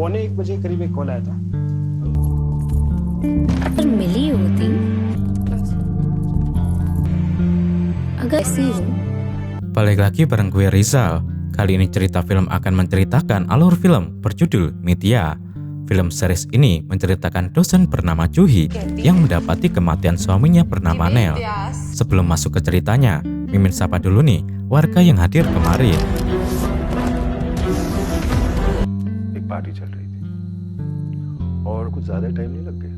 1:45 करीब एक कॉल आया था। मिली होती agak ऐसी हो. Balik lagi bareng gue Rizal. Kali ini cerita film akan menceritakan alur film berjudul Mitya. Film series ini menceritakan dosen bernama Juhi yang mendapati kematian suaminya bernama Nel. Sebelum masuk ke ceritanya, Mimin sapa dulu nih warga yang hadir kemarin. Party चल रही थी और कुछ ज्यादा टाइम नहीं लग गया।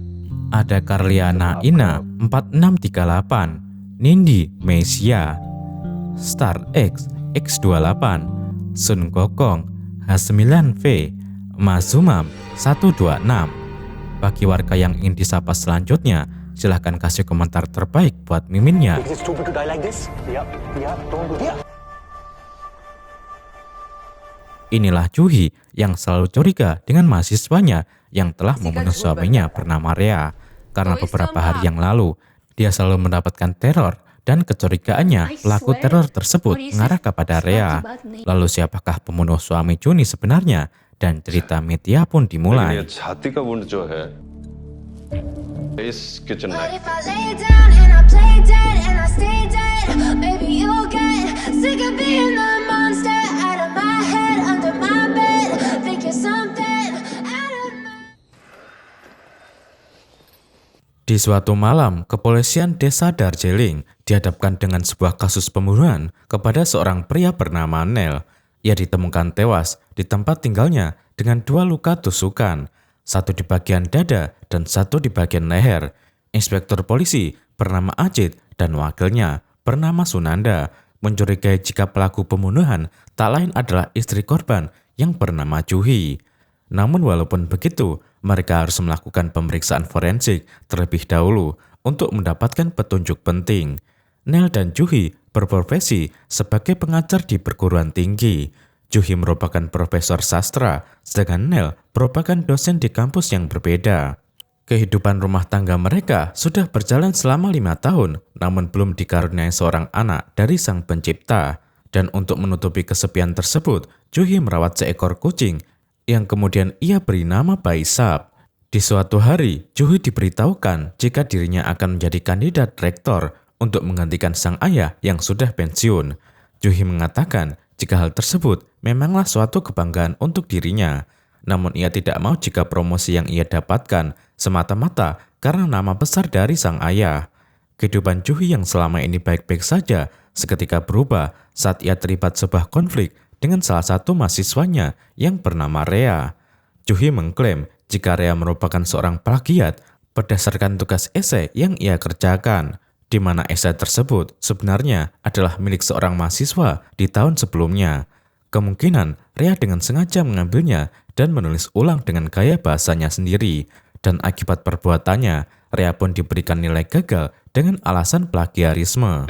Ada Karliana Ina 4638, Nindi Mesia, Star X X28, Sun Gokong H9V, Mazumam 126. Bagi warga yang ingin disapa selanjutnya, silahkan kasih komentar terbaik buat miminnya. Inilah Juhi yang selalu curiga dengan mahasiswanya yang telah membunuh suaminya bernama Rea. Karena beberapa hari yang lalu, dia selalu mendapatkan teror dan kecurigaannya pelaku teror tersebut mengarah kepada Rea. Lalu siapakah pembunuh suami Juni sebenarnya? Dan cerita Mitya pun dimulai. Di suatu malam, kepolisian desa Darjeeling dihadapkan dengan sebuah kasus pembunuhan kepada seorang pria bernama Nel. Ia ditemukan tewas di tempat tinggalnya dengan 2 luka tusukan, satu di bagian dada dan satu di bagian leher. Inspektur polisi bernama Ajit dan wakilnya bernama Sunanda mencurigai jika pelaku pembunuhan tak lain adalah istri korban yang bernama Juhi. Namun walaupun begitu, mereka harus melakukan pemeriksaan forensik terlebih dahulu untuk mendapatkan petunjuk penting. Nel dan Juhi berprofesi sebagai pengajar di perguruan tinggi. Juhi merupakan profesor sastra, sedangkan Nel merupakan dosen di kampus yang berbeda. Kehidupan rumah tangga mereka sudah berjalan selama 5 tahun, namun belum dikaruniai seorang anak dari sang pencipta. Dan untuk menutupi kesepian tersebut, Juhi merawat seekor kucing yang kemudian ia beri nama Baisap. Di suatu hari, Juhi diberitahukan jika dirinya akan menjadi kandidat rektor untuk menggantikan sang ayah yang sudah pensiun. Juhi mengatakan jika hal tersebut memanglah suatu kebanggaan untuk dirinya. Namun ia tidak mau jika promosi yang ia dapatkan semata-mata karena nama besar dari sang ayah. Kehidupan Juhi yang selama ini baik-baik saja seketika berubah saat ia terlibat sebuah konflik dengan salah satu mahasiswanya yang bernama Rea. Juhi mengklaim jika Rea merupakan seorang plagiat berdasarkan tugas esai yang ia kerjakan, di mana esai tersebut sebenarnya adalah milik seorang mahasiswa di tahun sebelumnya. Kemungkinan Rea dengan sengaja mengambilnya dan menulis ulang dengan gaya bahasanya sendiri, dan akibat perbuatannya, Rea pun diberikan nilai gagal dengan alasan plagiarisme.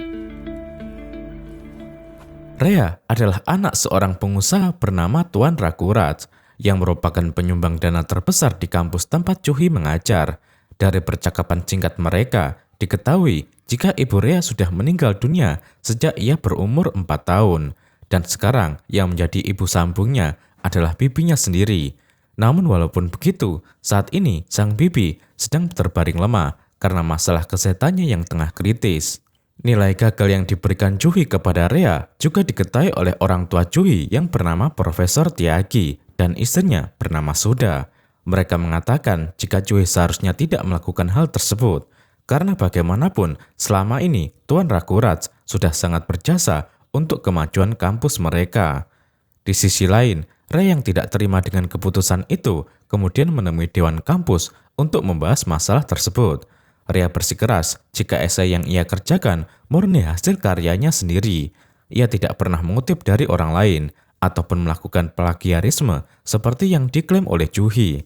Rea adalah anak seorang pengusaha bernama Tuan Rakurat yang merupakan penyumbang dana terbesar di kampus tempat Juhi mengajar. Dari percakapan singkat mereka, diketahui jika ibu Rea sudah meninggal dunia sejak ia berumur 4 tahun. Dan sekarang yang menjadi ibu sambungnya adalah bibinya sendiri. Namun walaupun begitu, saat ini sang bibi sedang terbaring lemah karena masalah kesehatannya yang tengah kritis. Nilai gagal yang diberikan Juhi kepada Rea juga diketahui oleh orang tua Juhi yang bernama Profesor Tyagi dan istrinya bernama Suda. Mereka mengatakan jika Juhi seharusnya tidak melakukan hal tersebut, karena bagaimanapun selama ini Tuan Rakurat sudah sangat berjasa untuk kemajuan kampus mereka. Di sisi lain, Rea yang tidak terima dengan keputusan itu kemudian menemui Dewan Kampus untuk membahas masalah tersebut. Rea bersikeras jika esai yang ia kerjakan murni hasil karyanya sendiri. Ia tidak pernah mengutip dari orang lain ataupun melakukan plagiarisme seperti yang diklaim oleh Juhi.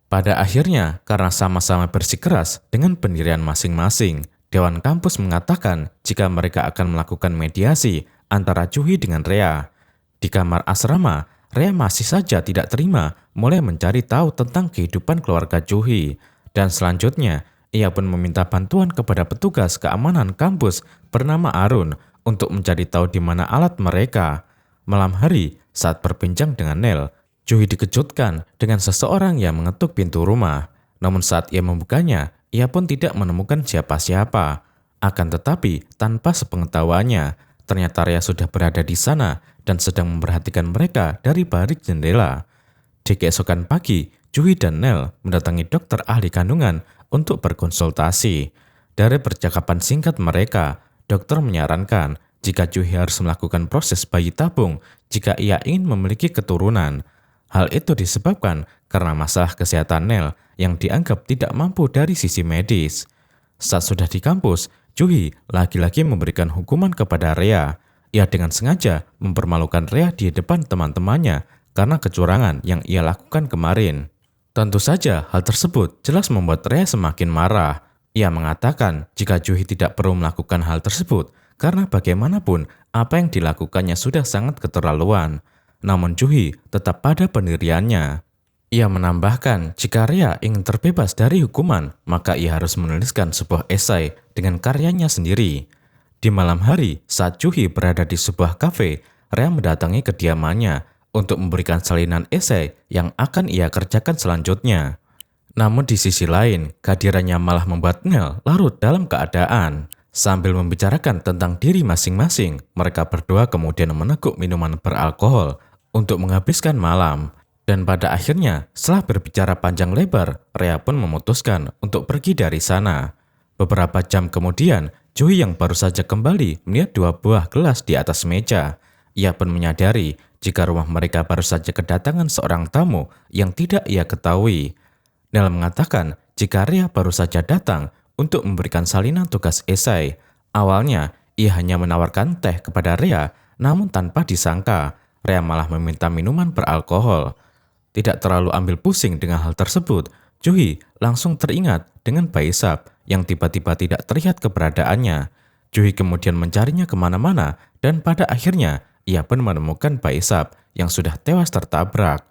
Pada akhirnya, karena sama-sama bersikeras dengan pendirian masing-masing, Dewan Kampus mengatakan jika mereka akan melakukan mediasi antara Juhi dengan Rea. Di kamar asrama, Rea masih saja tidak terima mulai mencari tahu tentang kehidupan keluarga Juhi. Dan selanjutnya, ia pun meminta bantuan kepada petugas keamanan kampus bernama Arun untuk mencari tahu di mana alat mereka. Malam hari, saat berbincang dengan Nel, Juhi dikejutkan dengan seseorang yang mengetuk pintu rumah. Namun saat ia membukanya, ia pun tidak menemukan siapa-siapa. Akan tetapi, tanpa sepengetahuannya, ternyata Rea sudah berada di sana dan sedang memperhatikan mereka dari balik jendela. Di keesokan pagi, Juhi dan Nel mendatangi dokter ahli kandungan untuk berkonsultasi. Dari percakapan singkat mereka, dokter menyarankan jika Juhi harus melakukan proses bayi tabung jika ia ingin memiliki keturunan. Hal itu disebabkan karena masalah kesehatan Nel yang dianggap tidak mampu dari sisi medis. Saat sudah di kampus, Juhi lagi-lagi memberikan hukuman kepada Rea. Ia dengan sengaja mempermalukan Rea di depan teman-temannya karena kecurangan yang ia lakukan kemarin. Tentu saja hal tersebut jelas membuat Rea semakin marah. Ia mengatakan jika Juhi tidak perlu melakukan hal tersebut karena bagaimanapun apa yang dilakukannya sudah sangat keterlaluan. Namun Juhi tetap pada pendiriannya. Ia menambahkan jika Rea ingin terbebas dari hukuman, maka ia harus menuliskan sebuah esai dengan karyanya sendiri. Di malam hari, saat Juhi berada di sebuah kafe, Rea mendatangi kediamannya untuk memberikan salinan esai yang akan ia kerjakan selanjutnya. Namun di sisi lain, kehadirannya malah membuat Nel larut dalam keadaan. Sambil membicarakan tentang diri masing-masing, mereka berdua kemudian meneguk minuman beralkohol untuk menghabiskan malam. Dan pada akhirnya, setelah berbicara panjang lebar, Rea pun memutuskan untuk pergi dari sana. Beberapa jam kemudian, Juhi yang baru saja kembali melihat 2 buah gelas di atas meja. Ia pun menyadari jika rumah mereka baru saja kedatangan seorang tamu yang tidak ia ketahui. Nel mengatakan jika Rea baru saja datang untuk memberikan salinan tugas esai. Awalnya, ia hanya menawarkan teh kepada Rea, namun tanpa disangka, Rea malah meminta minuman beralkohol. Tidak terlalu ambil pusing dengan hal tersebut, Juhi langsung teringat dengan Baisab yang tiba-tiba tidak terlihat keberadaannya. Juhi kemudian mencarinya kemana-mana dan pada akhirnya ia pun menemukan Baisab yang sudah tewas tertabrak.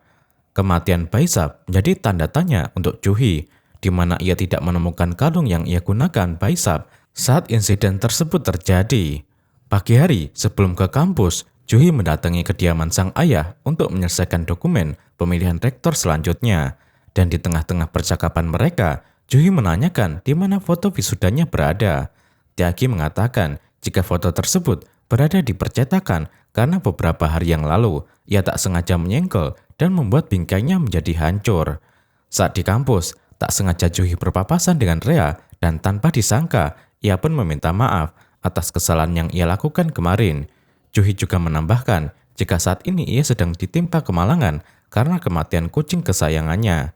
Kematian Baisab menjadi tanda tanya untuk Juhi, di mana ia tidak menemukan kalung yang ia gunakan Baisab saat insiden tersebut terjadi. Pagi hari sebelum ke kampus, Juhi mendatangi kediaman sang ayah untuk menyelesaikan dokumen pemilihan rektor selanjutnya. Dan di tengah-tengah percakapan mereka, Juhi menanyakan di mana foto wisudanya berada. Tyagi mengatakan jika foto tersebut berada di percetakan karena beberapa hari yang lalu ia tak sengaja menyenggol dan membuat bingkainya menjadi hancur. Saat di kampus, tak sengaja Juhi berpapasan dengan Rea dan tanpa disangka ia pun meminta maaf atas kesalahan yang ia lakukan kemarin. Juhi juga menambahkan jika saat ini ia sedang ditimpa kemalangan karena kematian kucing kesayangannya.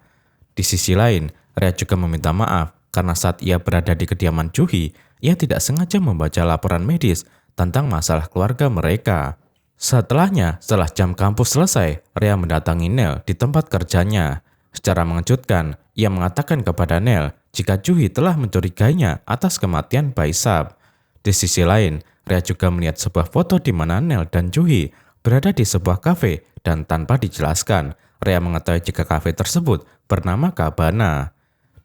Di sisi lain, Rea juga meminta maaf karena saat ia berada di kediaman Juhi, ia tidak sengaja membaca laporan medis tentang masalah keluarga mereka. Setelahnya, setelah jam kampus selesai, Rea mendatangi Nel di tempat kerjanya. Secara mengejutkan, ia mengatakan kepada Nel jika Juhi telah mencurigainya atas kematian Baisab. Di sisi lain, Rea juga melihat sebuah foto di mana Nel dan Juhi berada di sebuah kafe dan tanpa dijelaskan, Rea mengetahui jika kafe tersebut bernama Kabana.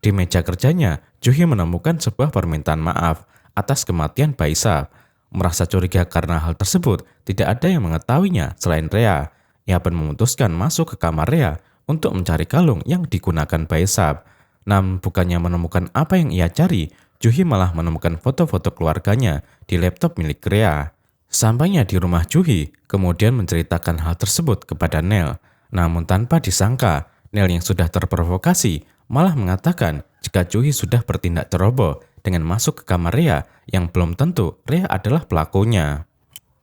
Di meja kerjanya, Juhi menemukan sebuah permintaan maaf atas kematian Baisab. Merasa curiga karena hal tersebut, tidak ada yang mengetahuinya selain Rea. Ia pun memutuskan masuk ke kamar Rea untuk mencari kalung yang digunakan Baisab. Namun bukannya menemukan apa yang ia cari, Juhi malah menemukan foto-foto keluarganya di laptop milik Rea. Sampainya di rumah Juhi, kemudian menceritakan hal tersebut kepada Nel. Namun tanpa disangka, Nel yang sudah terprovokasi malah mengatakan jika Juhi sudah bertindak ceroboh dengan masuk ke kamar Rea yang belum tentu Rea adalah pelakunya.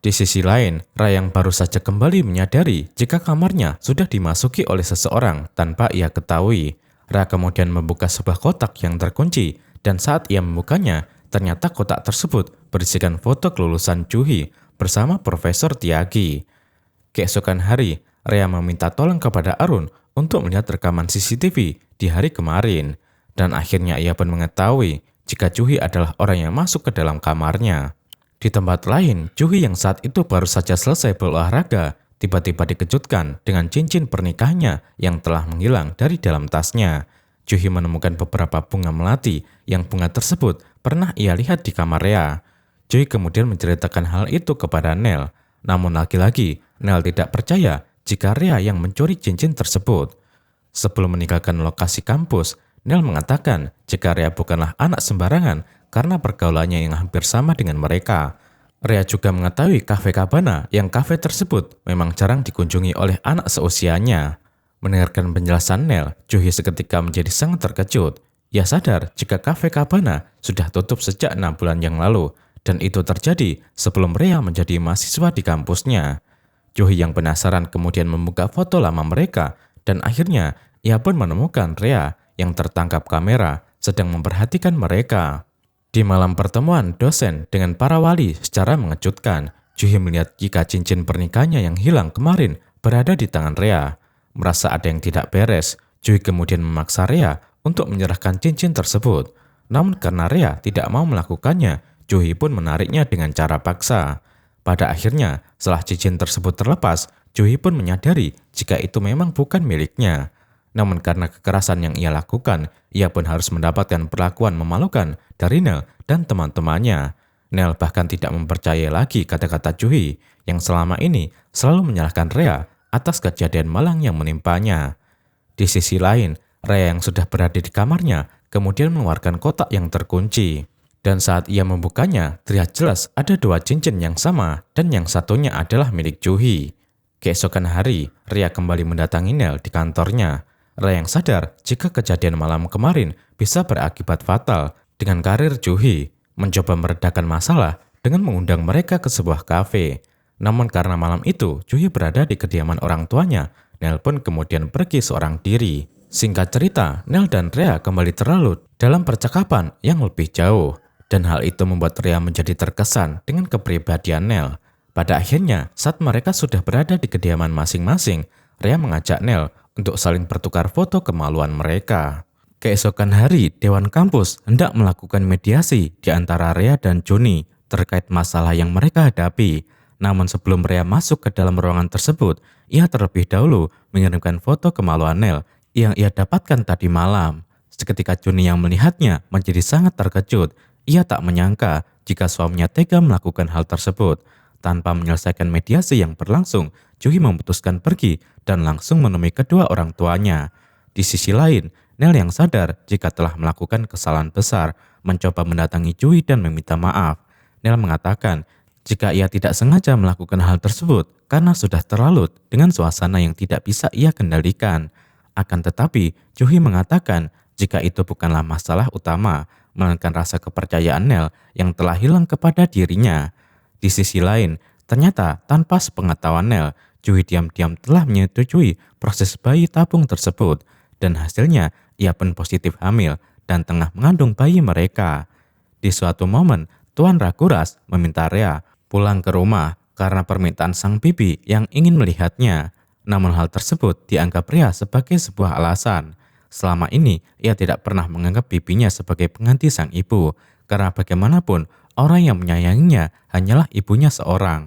Di sisi lain, Rea yang baru saja kembali menyadari jika kamarnya sudah dimasuki oleh seseorang tanpa ia ketahui. Rea kemudian membuka sebuah kotak yang terkunci dan saat ia membukanya, ternyata kotak tersebut berisikan foto kelulusan Juhi bersama Profesor Tyagi. Keesokan hari, Rea meminta tolong kepada Arun untuk melihat rekaman CCTV di hari kemarin. Dan akhirnya ia pun mengetahui jika Juhi adalah orang yang masuk ke dalam kamarnya. Di tempat lain, Juhi yang saat itu baru saja selesai berolahraga, tiba-tiba dikejutkan dengan cincin pernikahannya yang telah menghilang dari dalam tasnya. Juhi menemukan beberapa bunga melati yang bunga tersebut pernah ia lihat di kamar Rea. Juhi kemudian menceritakan hal itu kepada Nel. Namun lagi-lagi, Nel tidak percaya jika Rea yang mencuri cincin tersebut. Sebelum meninggalkan lokasi kampus, Nel mengatakan jika Rea bukanlah anak sembarangan karena pergaulannya yang hampir sama dengan mereka. Rea juga mengetahui kafe Cabana yang kafe tersebut memang jarang dikunjungi oleh anak seusianya. Mendengarkan penjelasan Nel, Juhi seketika menjadi sangat terkejut. Ia sadar jika kafe Cabana sudah tutup sejak 6 bulan yang lalu, dan itu terjadi sebelum Rea menjadi mahasiswa di kampusnya. Juhi yang penasaran kemudian membuka foto lama mereka, dan akhirnya ia pun menemukan Rea yang tertangkap kamera sedang memperhatikan mereka. Di malam pertemuan dosen dengan para wali secara mengejutkan, Juhi melihat jika cincin pernikahannya yang hilang kemarin berada di tangan Rea. Merasa ada yang tidak beres, Juhi kemudian memaksa Rea untuk menyerahkan cincin tersebut. Namun karena Rea tidak mau melakukannya, Juhi pun menariknya dengan cara paksa. Pada akhirnya, setelah cincin tersebut terlepas, Juhi pun menyadari jika itu memang bukan miliknya. Namun karena kekerasan yang ia lakukan, ia pun harus mendapatkan perlakuan memalukan dari Nel dan teman-temannya. Nel bahkan tidak mempercayai lagi kata-kata Juhi yang selama ini selalu menyalahkan Rea atas kejadian malang yang menimpanya. Di sisi lain, Rea yang sudah berada di kamarnya kemudian mengeluarkan kotak yang terkunci. Dan saat ia membukanya, terlihat jelas ada 2 cincin yang sama dan yang satunya adalah milik Juhi. Keesokan hari, Rea kembali mendatangi Nel di kantornya. Rea yang sadar jika kejadian malam kemarin bisa berakibat fatal dengan karir Juhi, mencoba meredakan masalah dengan mengundang mereka ke sebuah kafe. Namun karena malam itu Juhi berada di kediaman orang tuanya, Nel pun kemudian pergi seorang diri. Singkat cerita, Nel dan Rea kembali terlalu dalam percakapan yang lebih jauh. Dan hal itu membuat Rea menjadi terkesan dengan kepribadian Nel. Pada akhirnya, saat mereka sudah berada di kediaman masing-masing, Rea mengajak Nel untuk saling bertukar foto kemaluan mereka. Keesokan hari, Dewan Kampus hendak melakukan mediasi di antara Rea dan Joni terkait masalah yang mereka hadapi. Namun sebelum Rea masuk ke dalam ruangan tersebut, ia terlebih dahulu mengirimkan foto kemaluan Nel yang ia dapatkan tadi malam. Seketika Joni yang melihatnya menjadi sangat terkejut. Ia tak menyangka jika suaminya tega melakukan hal tersebut. Tanpa menyelesaikan mediasi yang berlangsung, Juhi memutuskan pergi dan langsung menemui kedua orang tuanya. Di sisi lain, Nel yang sadar jika telah melakukan kesalahan besar, mencoba mendatangi Juhi dan meminta maaf. Nel mengatakan jika ia tidak sengaja melakukan hal tersebut karena sudah terlalu dengan suasana yang tidak bisa ia kendalikan. Akan tetapi, Juhi mengatakan jika itu bukanlah masalah utama, melainkan rasa kepercayaan Nel yang telah hilang kepada dirinya. Di sisi lain, ternyata tanpa sepengetahuan Nel, Juhi diam-diam telah menyetujui proses bayi tabung tersebut, dan hasilnya ia pun positif hamil dan tengah mengandung bayi mereka. Di suatu momen, Tuan Rakuras meminta Rea pulang ke rumah karena permintaan sang bibi yang ingin melihatnya. Namun hal tersebut dianggap Rea sebagai sebuah alasan. Selama ini, ia tidak pernah menganggap bibinya sebagai pengganti sang ibu, karena bagaimanapun orang yang menyayanginya hanyalah ibunya seorang.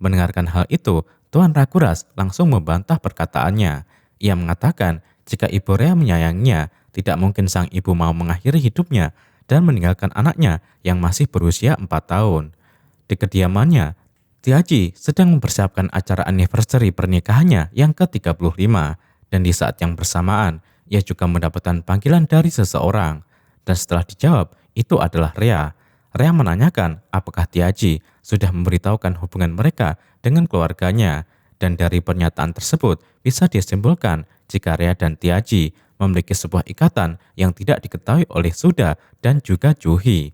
Mendengarkan hal itu, Tuan Rakuras langsung membantah perkataannya. Ia mengatakan jika ibu Rea menyayanginya, tidak mungkin sang ibu mau mengakhiri hidupnya dan meninggalkan anaknya yang masih berusia 4 tahun. Di kediamannya, Tiaji sedang mempersiapkan acara anniversary pernikahannya yang ke-35, dan di saat yang bersamaan, ia juga mendapatkan panggilan dari seseorang. Dan setelah dijawab, itu adalah Rea. Rea menanyakan apakah Tiaji sudah memberitahukan hubungan mereka dengan keluarganya. Dan dari pernyataan tersebut bisa disimpulkan jika Rea dan Tiaji memiliki sebuah ikatan yang tidak diketahui oleh Suda dan juga Juhi.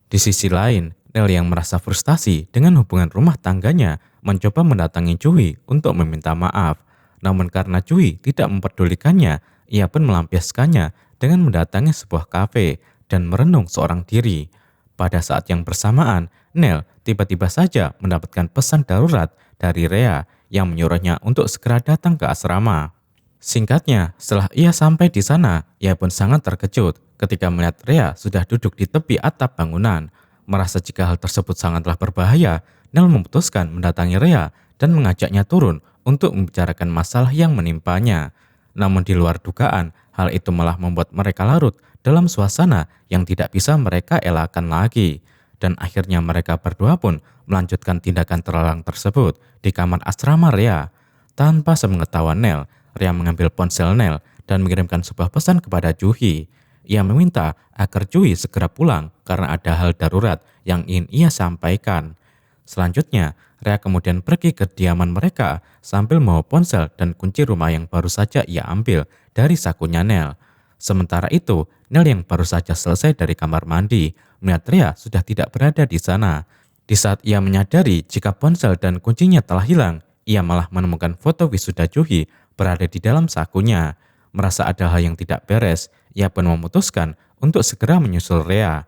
Di sisi lain, Nel yang merasa frustasi dengan hubungan rumah tangganya mencoba mendatangi Juhi untuk meminta maaf. Namun karena Juhi tidak memperdulikannya, ia pun melampiaskannya dengan mendatangi sebuah kafe dan merenung seorang diri. Pada saat yang bersamaan, Nel tiba-tiba saja mendapatkan pesan darurat dari Rea yang menyuruhnya untuk segera datang ke asrama. Singkatnya, setelah ia sampai di sana, ia pun sangat terkejut ketika melihat Rea sudah duduk di tepi atap bangunan. Merasa jika hal tersebut sangatlah berbahaya, Nel memutuskan mendatangi Rea dan mengajaknya turun untuk membicarakan masalah yang menimpanya. Namun di luar dugaan, hal itu malah membuat mereka larut dalam suasana yang tidak bisa mereka elakkan lagi. Dan akhirnya mereka berdua pun melanjutkan tindakan terlarang tersebut di kamar asrama Rea. Tanpa sepengetahuan Nel, Rea mengambil ponsel Nel dan mengirimkan sebuah pesan kepada Juhi. Ia meminta agar Juhi segera pulang karena ada hal darurat yang ingin ia sampaikan. Selanjutnya, Rea kemudian pergi ke kediaman mereka sambil membawa ponsel dan kunci rumah yang baru saja ia ambil dari sakunya Nel. Sementara itu, Nel yang baru saja selesai dari kamar mandi melihat Rea sudah tidak berada di sana. Di saat ia menyadari jika ponsel dan kuncinya telah hilang, ia malah menemukan foto wisuda Juhi berada di dalam sakunya. Merasa ada hal yang tidak beres, ia pun memutuskan untuk segera menyusul Rea.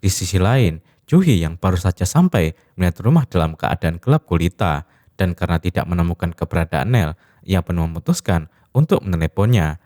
Di sisi lain, Juhi yang baru saja sampai melihat rumah dalam keadaan gelap gulita, dan karena tidak menemukan keberadaan Nel, ia pun memutuskan untuk meneleponnya.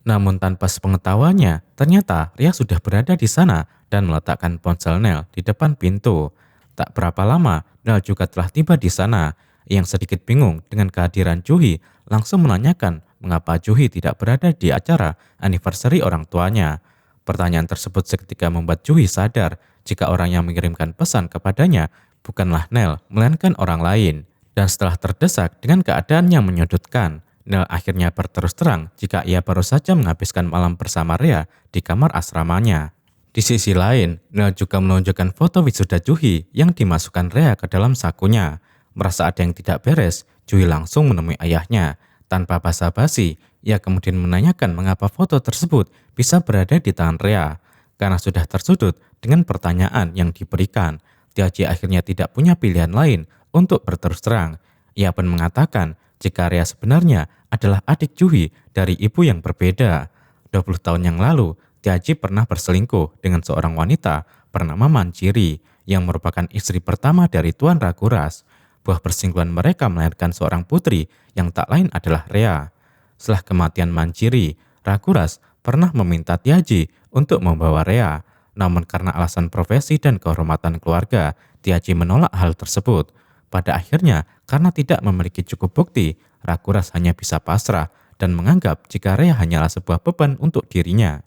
Namun tanpa sepengetahuannya, ternyata Rea sudah berada di sana dan meletakkan ponsel Nel di depan pintu. Tak berapa lama, Nel juga telah tiba di sana. Yang sedikit bingung dengan kehadiran Juhi langsung menanyakan mengapa Juhi tidak berada di acara anniversary orang tuanya. Pertanyaan tersebut seketika membuat Juhi sadar jika orang yang mengirimkan pesan kepadanya bukanlah Nel, melainkan orang lain. Dan setelah terdesak dengan keadaan yang menyudutkan, Nel akhirnya berterus terang jika ia baru saja menghabiskan malam bersama Rea di kamar asramanya. Di sisi lain, Nel juga menunjukkan foto wisuda Juhi yang dimasukkan Rea ke dalam sakunya. Merasa ada yang tidak beres, Juhi langsung menemui ayahnya. Tanpa basa-basi, ia kemudian menanyakan mengapa foto tersebut bisa berada di tangan Rea. Karena sudah tersudut dengan pertanyaan yang diberikan, Tiaji akhirnya tidak punya pilihan lain untuk berterus terang. Ia pun mengatakan jika Rea sebenarnya adalah adik Juhi dari ibu yang berbeda. 20 tahun yang lalu, Tiaji pernah berselingkuh dengan seorang wanita bernama Manjiri yang merupakan istri pertama dari Tuan Raguras. Buah perselingkuhan mereka melahirkan seorang putri yang tak lain adalah Rea. Setelah kematian Manjiri, Raguras pernah meminta Tiaji untuk membawa Rea. Namun karena alasan profesi dan kehormatan keluarga, Tiaji menolak hal tersebut. Pada akhirnya, karena tidak memiliki cukup bukti, Raguras hanya bisa pasrah dan menganggap jika Rea hanyalah sebuah beban untuk dirinya.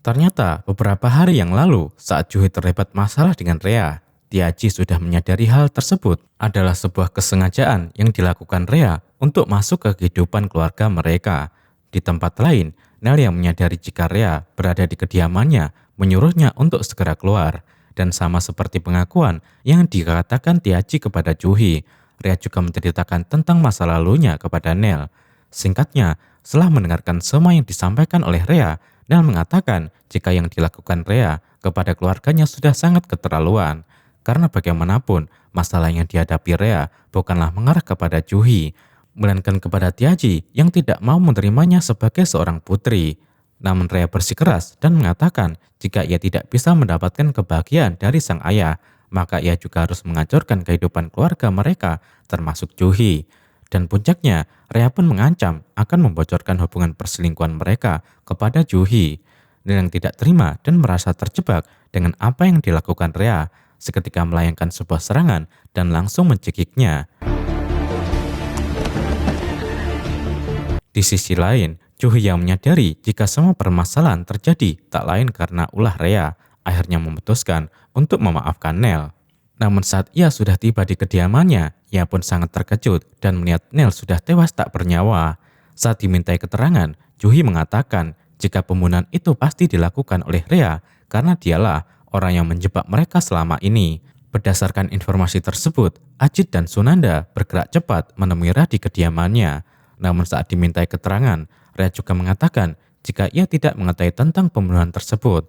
Ternyata beberapa hari yang lalu saat Juhi terlibat masalah dengan Rea, Tiaji sudah menyadari hal tersebut adalah sebuah kesengajaan yang dilakukan Rea untuk masuk ke kehidupan keluarga mereka. Di tempat lain, Nel yang menyadari jika Rea berada di kediamannya menyuruhnya untuk segera keluar. Dan sama seperti pengakuan yang dikatakan Tiaji kepada Juhi, Rea juga menceritakan tentang masa lalunya kepada Nel. Singkatnya, setelah mendengarkan semua yang disampaikan oleh Rea, Nel mengatakan jika yang dilakukan Rea kepada keluarganya sudah sangat keterlaluan. Karena bagaimanapun, masalah yang dihadapi Rea bukanlah mengarah kepada Juhi, melainkan kepada Tiaji yang tidak mau menerimanya sebagai seorang putri. Namun Rea bersikeras dan mengatakan jika ia tidak bisa mendapatkan kebahagiaan dari sang ayah, maka ia juga harus menghancurkan kehidupan keluarga mereka, termasuk Juhi. Dan puncaknya, Rea pun mengancam akan membocorkan hubungan perselingkuhan mereka kepada Juhi. Nel yang tidak terima dan merasa terjebak dengan apa yang dilakukan Rea, seketika melayangkan sebuah serangan dan langsung mencekiknya. Di sisi lain, Juhi yang menyadari jika semua permasalahan terjadi tak lain karena ulah Rea, akhirnya memutuskan untuk memaafkan Nel. Namun saat ia sudah tiba di kediamannya, ia pun sangat terkejut dan melihat Nel sudah tewas tak bernyawa. Saat dimintai keterangan, Juhi mengatakan jika pembunuhan itu pasti dilakukan oleh Rea karena dialah orang yang menjebak mereka selama ini. Berdasarkan informasi tersebut, Ajit dan Sunanda bergerak cepat menemui Rea di kediamannya. Namun saat dimintai keterangan, Rea juga mengatakan jika ia tidak mengetahui tentang pembunuhan tersebut.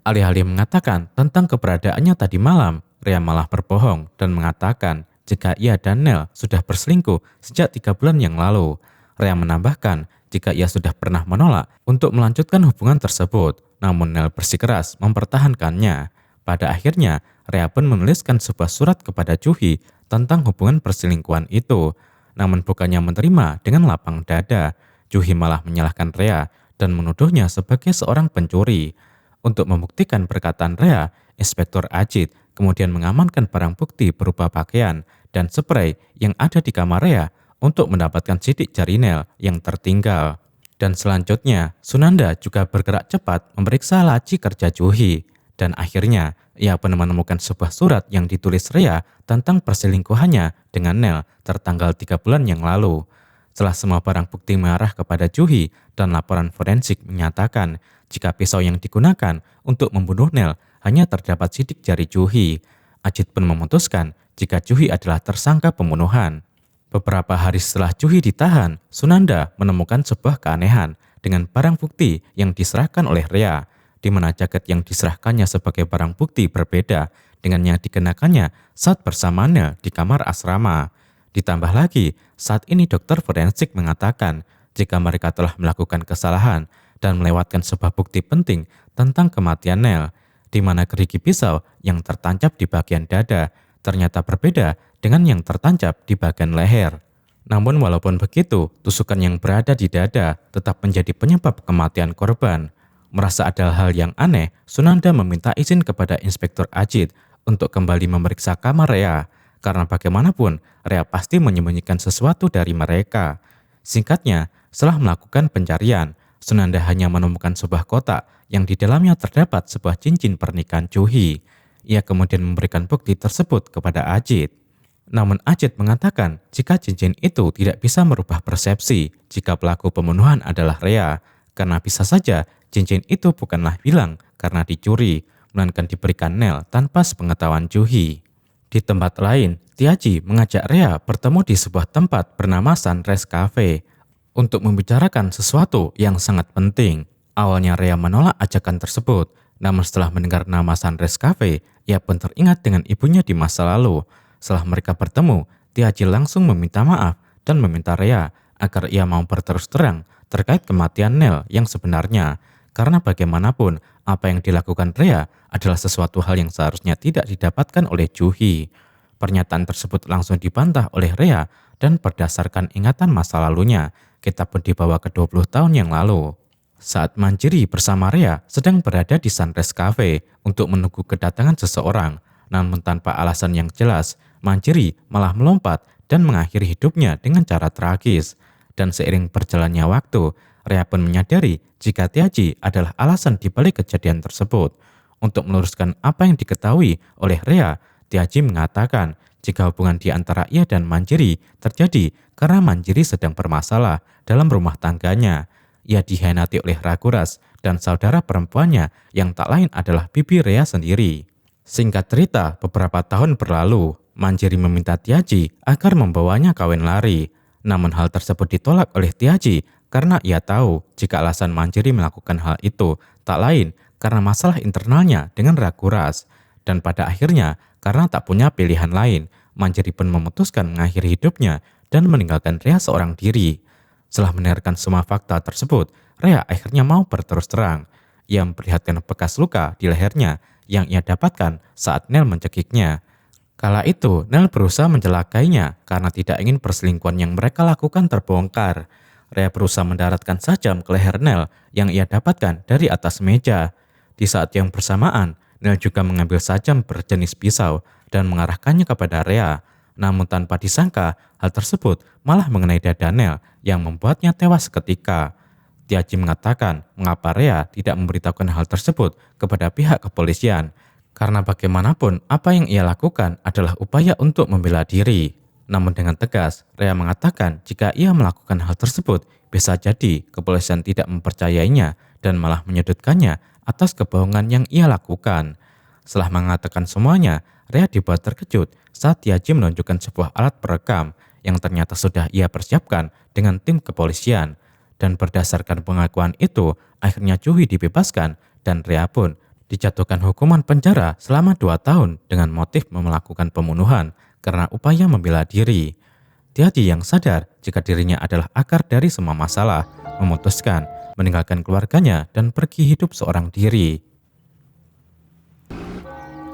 Alih-alih mengatakan tentang keberadaannya tadi malam, Rea malah berbohong dan mengatakan jika ia dan Nel sudah berselingkuh sejak 3 bulan yang lalu. Rea menambahkan jika ia sudah pernah menolak untuk melanjutkan hubungan tersebut, namun Nel bersikeras mempertahankannya. Pada akhirnya, Rea pun menuliskan sebuah surat kepada Juhi tentang hubungan perselingkuhan itu. Namun bukannya menerima dengan lapang dada, Juhi malah menyalahkan Rea dan menuduhnya sebagai seorang pencuri. Untuk membuktikan perkataan Rea, Inspektur Ajit kemudian mengamankan barang bukti berupa pakaian dan spray yang ada di kamar Rea untuk mendapatkan sidik jari Nel yang tertinggal. Dan selanjutnya, Sunanda juga bergerak cepat memeriksa laci kerja Juhi. Dan akhirnya, ia pun menemukan sebuah surat yang ditulis Rea tentang perselingkuhannya dengan Nel tertanggal 3 bulan yang lalu. setelah semua barang bukti mengarah kepada Juhi dan laporan forensik menyatakan jika pisau yang digunakan untuk membunuh Nel hanya terdapat sidik jari Juhi. Ajit pun memutuskan jika Juhi adalah tersangka pembunuhan. Beberapa hari setelah Juhi ditahan, Sunanda menemukan sebuah keanehan dengan barang bukti yang diserahkan oleh Rea, di mana jaket yang diserahkannya sebagai barang bukti berbeda dengan yang dikenakannya saat bersamanya di kamar asrama. Ditambah lagi, saat ini dokter forensik mengatakan jika mereka telah melakukan kesalahan dan melewatkan sebuah bukti penting tentang kematian Nel, di mana gerigi pisau yang tertancap di bagian dada ternyata berbeda dengan yang tertancap di bagian leher. Namun walaupun begitu, tusukan yang berada di dada tetap menjadi penyebab kematian korban. Merasa ada hal yang aneh, Sunanda meminta izin kepada Inspektur Ajit untuk kembali memeriksa kamar Rea, karena bagaimanapun Rea pasti menyembunyikan sesuatu dari mereka. Singkatnya, setelah melakukan pencarian, Sunanda hanya menemukan sebuah kotak yang di dalamnya terdapat sebuah cincin pernikahan Juhi. Ia kemudian memberikan bukti tersebut kepada Ajit. Namun Ajit mengatakan jika cincin itu tidak bisa merubah persepsi jika pelaku pembunuhan adalah Rea, karena bisa saja cincin itu bukanlah hilang karena dicuri, melainkan diberikan Nel tanpa sepengetahuan Juhi. Di tempat lain, Tiaji mengajak Rea bertemu di sebuah tempat bernama Sunrise Cafe untuk membicarakan sesuatu yang sangat penting. Awalnya Rea menolak ajakan tersebut, namun setelah mendengar nama Sunrise Cafe, ia pun teringat dengan ibunya di masa lalu. Setelah mereka bertemu, Tiaji langsung meminta maaf dan meminta Rea agar ia mau berterus terang terkait kematian Nel yang sebenarnya, karena bagaimanapun apa yang dilakukan Rea adalah sesuatu hal yang seharusnya tidak didapatkan oleh Juhi. Pernyataan tersebut langsung dibantah oleh Rea dan berdasarkan ingatan masa lalunya, kita pun dibawa ke 20 tahun yang lalu. Saat Manjiri bersama Rea sedang berada di Sunrise Cafe untuk menunggu kedatangan seseorang, namun tanpa alasan yang jelas, Manjiri malah melompat dan mengakhiri hidupnya dengan cara tragis. Dan seiring berjalannya waktu, Rea pun menyadari jika Tiaji adalah alasan dibalik kejadian tersebut. Untuk meluruskan apa yang diketahui oleh Rea, Tiaji mengatakan jika hubungan di antara ia dan Manjiri terjadi karena Manjiri sedang bermasalah dalam rumah tangganya. Ia dikhianati oleh Raguras dan saudara perempuannya yang tak lain adalah bibi Rea sendiri. Singkat cerita, beberapa tahun berlalu, Manjiri meminta Tiaji agar membawanya kawin lari. Namun hal tersebut ditolak oleh Tiaji karena ia tahu jika alasan Manjiri melakukan hal itu tak lain karena masalah internalnya dengan Raguras. Dan pada akhirnya, karena tak punya pilihan lain, Manjiri pun memutuskan mengakhiri hidupnya dan meninggalkan Rea seorang diri. Setelah mendengarkan semua fakta tersebut, Rea akhirnya mau berterus terang. Ia memperlihatkan bekas luka di lehernya yang ia dapatkan saat Nel mencekiknya. Kala itu, Nel berusaha mencelakainya karena tidak ingin perselingkuhan yang mereka lakukan terbongkar. Rea berusaha mendaratkan sajam ke leher Nel yang ia dapatkan dari atas meja. Di saat yang bersamaan, Nel juga mengambil sajam berjenis pisau dan mengarahkannya kepada Rea. Namun tanpa disangka, hal tersebut malah mengenai dada Nel yang membuatnya tewas seketika. Tiaji mengatakan mengapa Rea tidak memberitahukan hal tersebut kepada pihak kepolisian, karena bagaimanapun apa yang ia lakukan adalah upaya untuk membela diri. Namun dengan tegas, Rea mengatakan jika ia melakukan hal tersebut, bisa jadi kepolisian tidak mempercayainya dan malah menyudutkannya atas kebohongan yang ia lakukan. Setelah mengatakan semuanya, Rea dibuat terkejut saat Tiaji menunjukkan sebuah alat perekam yang ternyata sudah ia persiapkan dengan tim kepolisian. Dan berdasarkan pengakuan itu, akhirnya Juhi dibebaskan dan Rea pun dijatuhkan hukuman penjara selama 2 tahun dengan motif melakukan pembunuhan karena upaya membela diri. Tiaji yang sadar jika dirinya adalah akar dari semua masalah, memutuskan meninggalkan keluarganya dan pergi hidup seorang diri.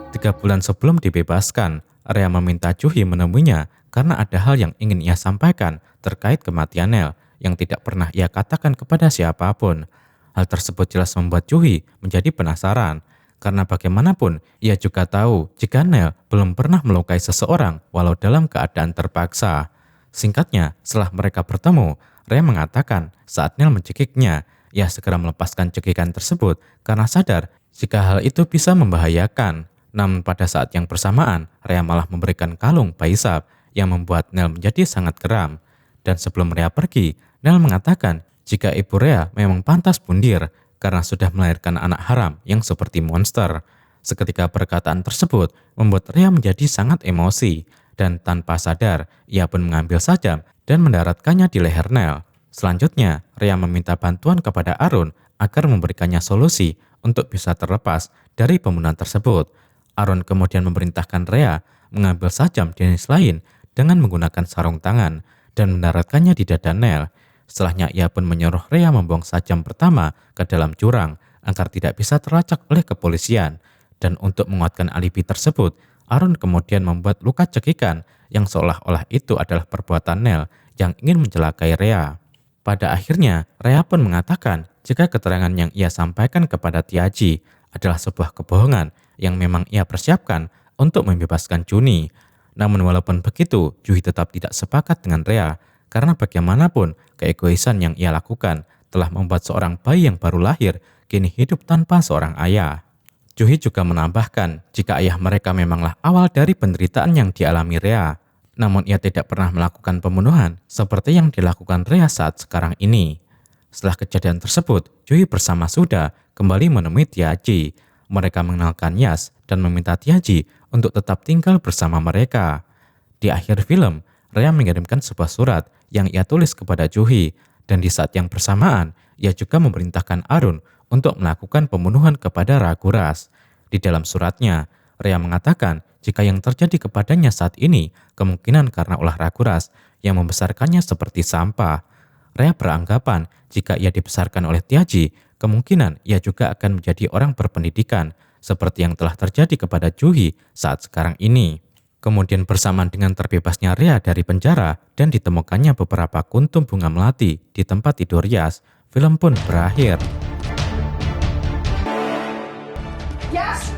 3 bulan sebelum dibebaskan, Rea meminta Juhi menemuinya karena ada hal yang ingin ia sampaikan terkait kematian Nel yang tidak pernah ia katakan kepada siapapun. Hal tersebut jelas membuat Juhi menjadi penasaran, karena bagaimanapun ia juga tahu jika Nel belum pernah melukai seseorang walau dalam keadaan terpaksa. Singkatnya, setelah mereka bertemu, Rea mengatakan saat Nel mencekiknya, ia segera melepaskan cekikan tersebut karena sadar jika hal itu bisa membahayakan. Namun pada saat yang bersamaan, Rea malah memberikan kalung Baisab yang membuat Nel menjadi sangat geram. Dan sebelum Rea pergi, Nel mengatakan jika ibu Rea memang pantas pundir karena sudah melahirkan anak haram yang seperti monster. Seketika perkataan tersebut membuat Rea menjadi sangat emosi, dan tanpa sadar ia pun mengambil sajam dan mendaratkannya di leher Nel. Selanjutnya, Rea meminta bantuan kepada Arun agar memberikannya solusi untuk bisa terlepas dari pembunuhan tersebut. Arun kemudian memerintahkan Rea mengambil sajam jenis lain dengan menggunakan sarung tangan dan mendaratkannya di dada Nel. Setelahnya ia pun menyuruh Rea membuang sajam pertama ke dalam jurang agar tidak bisa terlacak oleh kepolisian. Dan untuk menguatkan alibi tersebut, Arun kemudian membuat luka cekikan yang seolah-olah itu adalah perbuatan Nel yang ingin mencelakai Rea. Pada akhirnya, Rea pun mengatakan jika keterangan yang ia sampaikan kepada Tiaji adalah sebuah kebohongan yang memang ia persiapkan untuk membebaskan Juni. Namun walaupun begitu, Juhi tetap tidak sepakat dengan Rea karena bagaimanapun keegoisan yang ia lakukan telah membuat seorang bayi yang baru lahir kini hidup tanpa seorang ayah. Juhi juga menambahkan jika ayah mereka memanglah awal dari penderitaan yang dialami Rea. Namun ia tidak pernah melakukan pembunuhan seperti yang dilakukan Rea saat sekarang ini. Setelah kejadian tersebut, Juhi bersama Suda kembali menemui Tiaji. Mereka mengenalkan Yas dan meminta Tiaji untuk tetap tinggal bersama mereka. Di akhir film, Rea mengirimkan sebuah surat yang ia tulis kepada Juhi, dan di saat yang bersamaan, ia juga memerintahkan Arun untuk melakukan pembunuhan kepada Raguras. Di dalam suratnya, Rea mengatakan jika yang terjadi kepadanya saat ini kemungkinan karena ulah Raguras yang membesarkannya seperti sampah. Rea beranggapan jika ia dibesarkan oleh Tiaji, kemungkinan ia juga akan menjadi orang berpendidikan, seperti yang telah terjadi kepada Juhi saat sekarang ini. Kemudian bersamaan dengan terbebasnya Rea dari penjara dan ditemukannya beberapa kuntum bunga melati di tempat tidur Yas, film pun berakhir. Yes!